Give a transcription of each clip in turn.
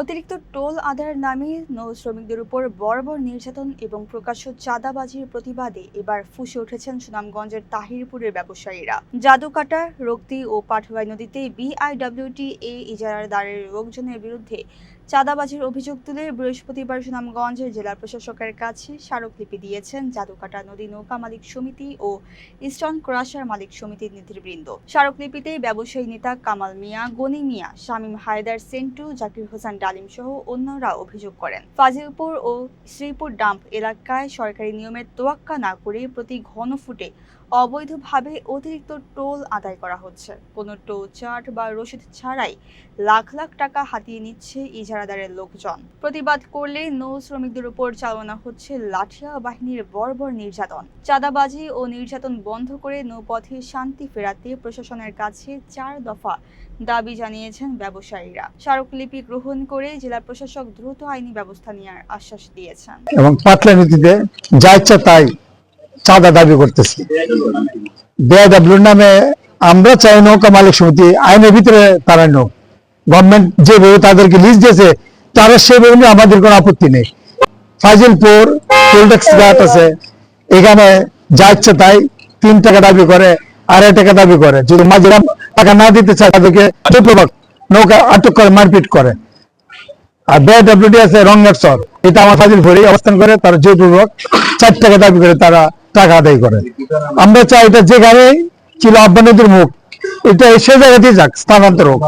অতিরিক্ত টোল আদায়ের নামে নৌ শ্রমিকদের উপর বর্বর নির্যাতন এবং প্রকাশ্য চাঁদাবাজির প্রতিবাদে এবার ফুঁসে উঠেছেন সুনামগঞ্জের তাহিরপুরের ব্যবসায়ীরা। জাদুকাটা, রক্তি ও পাটুয়াই নদীতে বিআইডব্লিউটিএ ইজারাদারের লোকজনের বিরুদ্ধে চাঁদাবাজির অভিযোগ তুলে বৃহস্পতিবার সুনামগঞ্জের জেলা প্রশাসকের কাছে স্মারকলিপি দিয়েছেন জাদুকাটা নদী নৌকা মালিক সমিতি ও ইস্টার্ন ক্রাশার মালিক সমিতির নেতৃবৃন্দ। স্মারকলিপিতে ব্যবসায়ী নেতা কামাল মিয়া, গনি মিয়া, শামীম হায়দার, সেন্টু, জাকির হোসেন ডালিম সহ অন্যরা অভিযোগ করেন, ফাজিলপুর ও শ্রীপুর ডাম্প এলাকায় সরকারি নিয়মের তোয়াক্কা না করে প্রতি ঘনফুটে অবৈধভাবে অতিরিক্ত টোল আদায় করা হচ্ছে। কোনো টোল চার্ট বা রসিদ ছাড়াই লাখ লাখ টাকা হাতিয়ে নিচ্ছে ইজারাদারের লোকজন। প্রতিবাদ করলে নৌ শ্রমিকদের উপর চালানো হচ্ছে লাঠিয়া বাহিনীর বর্বর নির্যাতন। চাঁদাবাজি ও নির্যাতন বন্ধ করে নৌপথে শান্তি ফেরাতে প্রশাসনের কাছে 4 দফা দাবি জানিয়েছেন ব্যবসায়ীরা। স্মারকলিপি গ্রহণ করে জেলা প্রশাসক দ্রুত আইনি ব্যবস্থা নেওয়ার আশ্বাস দিয়েছেন। এবং পাতলা নীতিতে যা ইচ্ছা তাই চাঁদা দাবি করতেছে। বিআইডব্লিউ নামে আমরা চাই নৌকা মালিক সমিতি আইনের ভিতরে তারা নোক, গভর্নমেন্ট যেভাবে তাদেরকে লিজ দিয়েছে তারা সেভাবে আমাদের কোনো আপত্তি নেই। ফাজিলপুর টোল ট্যাক্স ঘাট আছে, এখানে যা ইচ্ছা তাই 3 টাকা দাবি করে, 2.5 টাকা দাবি করে। যদি মাঝিরা টাকা না দিতে চায় তাদেরকে নৌকা আটক করে মারপিট করে। আর বিআইডব্লিউটি আছে রংনাথসর, এটা আমার ফাজিলপুরে অবস্থান করে, তারা জোরপূর্বক 4 টাকা দাবি করে তারা টাকা আদায় করে। আমরা চাই এটা যেখানে ছিল আব্বানদীর মুখ, এটা সে জায়গাতেই যাক, স্থানান্তর হোক।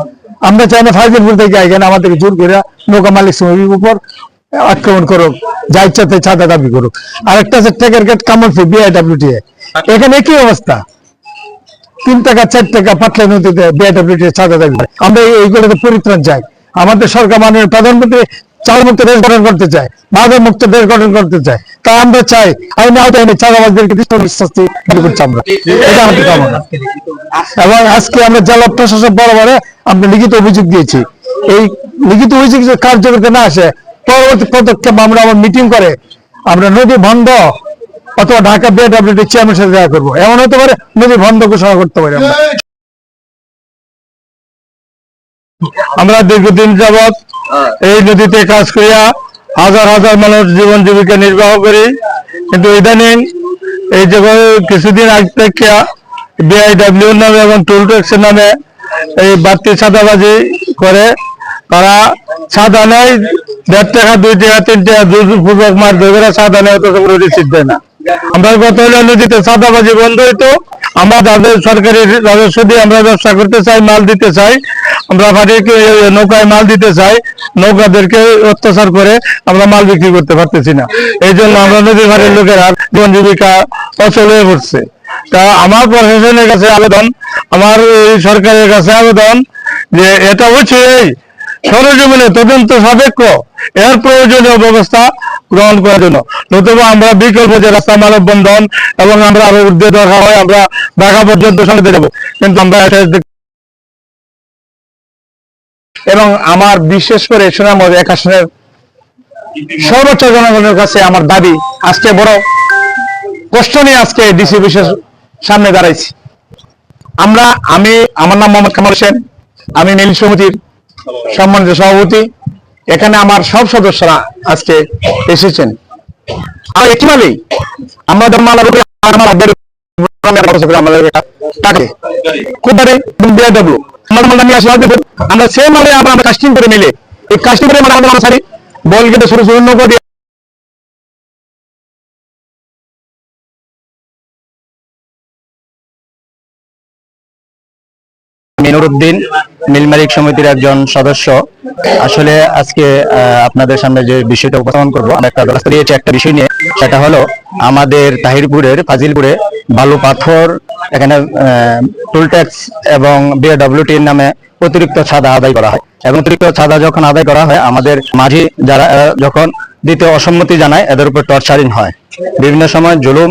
আমরা চাই না ফাজিলপুর থেকে এখানে আমাদেরকে জোর করে নৌকা মালিক সমিতির উপর আক্রমণ করুক, যা ইচ্ছা তাই চাঁদা দাবি করুক। আরেকটা আছে টেকের গেট কামলফি বিআইডব্লিউটি, এখানে একই অবস্থা, 3 টাকা 4 টাকা পাতলা নদীতে বিআইডব্লিউটি চাঁদা দাবি করে। আমরা এইগুলোতে পরিত্রাণ চাই। আমাদের সরকার মাননীয় প্রধানমন্ত্রী চাল মুক্ত দেশ গঠন করতে চায়, মাদক মুক্ত দেশ গঠন করতে চায়। তাই আমরা চাই আইনে আওতায় চাঁদাবাজদেরকে শাস্তি করছি আমরা, এটা আমাদের কামনা। এবং আজকে আমরা জেলা প্রশাসক বরাবরে আমরা লিখিত অভিযোগ দিয়েছি। এই লিখিত অভিযোগ যে কার্যকর না আসে, পরবর্তী পদক্ষেপ আমরা আমার মিটিং করে আমরা নদী বন্ধ অথবা ঢাকা বিআইডব্লিউটি চেয়ারম্যানের সাথে দেখা করবো। এমন হতে পারে নদী বন্ধ ঘোষণা করতে পারি। আমরা দীর্ঘদিন যাবৎ এই নদীতে কাজ করিয়া হাজার হাজার মানুষ জীবন জীবিকা নির্বাহ করি, কিন্তু ইদানিং এই যে কিছুদিন আগে থেকে বিআইডব্লিউ নামে এবং টোল ট্যাক্সের নামে এই বাড়তি চাঁদাবাজি করে। তারা চাঁদা নেয় 1.5 টাকা, 2 টাকা, 3 টাকা জোরপূর্বক মার ধরে চাঁদা নেয়, অথচ কোনো রিসিভ দেয় না। আমরা গত হলে নদীতে চাঁদাবাজি বন্ধ হইতো, আমরা তাদের সরকারি রাজস্ব দিয়ে আমরা ব্যবসা করতে চাই, মাল দিতে চাই, আমরা নৌকায় মাল দিতে চাই, নৌকাদেরকে অত্যাচার করে আমরা মাল বিক্রি করতে পারতেছি না। এই জন্য আমরা নদী ঘাটের লোকেরা জীবন জীবিকা অচল হয়ে পড়ছে। তা আমার প্রশাসনের কাছে আবেদন, আমার সরকারের কাছে আবেদন যে এটা হচ্ছে সরজমিনে তদন্ত সাপেক্ষ এর প্রয়োজনীয় ব্যবস্থা গ্রহণ করার জন্য, নতুবা আমরা বিকল্প যে রাস্তা মানববন্ধন এবং আমরা আরো ঊর্ধ্বে দরকার হয় আমরা ঢাকা পর্যন্ত সঙ্গে যাবো, কিন্তু আমরা এবং আমার বিশেষ করে সুনামগঞ্জ 1 আসনের সর্বোচ্চ জনগণের কাছে আমার দাবি, আজকে বড় কষ্ট নিয়ে আজকে ডিসি বিশেষ সামনে দাঁড়াইছি। আমার নাম মোহাম্মদ কামাল হোসেন, আমি মিল সমিতির সম্মানিত সভাপতি। এখানে আমার সব সদস্যরা আজকে এসেছেন। আর একটিমালেই আমরা আমরা সে মালে আমরা কাস্টিং করে মিলে এই কাস্টিং করে মানে বল কেটে শুরু শুরু নৌকা দিয়ে মিনুরউদ্দিন, মিল মালিক সমিতির একজন সদস্য। আসলে আজকে আপনাদের সামনে যে বিষয়টা উপস্থাপন করবো, আমরা একটা ব্যবস্থা নিয়েছি একটা বিষয় নিয়ে, সেটা হলো আমাদের তাহিরপুরের ফাজিলপুরে বালু পাথর এখানে টোল ট্যাক্স এবং বিআইডব্লিউটির নামে অতিরিক্ত চাঁদা আদায় করা হয়। এবং অতিরিক্ত চাঁদা যখন আদায় করা হয়, আমাদের মাঝি যারা যখন দিতে অসম্মতি জানায়, এদের উপর টর্চারিং হয়, বিভিন্ন সময় জুলুম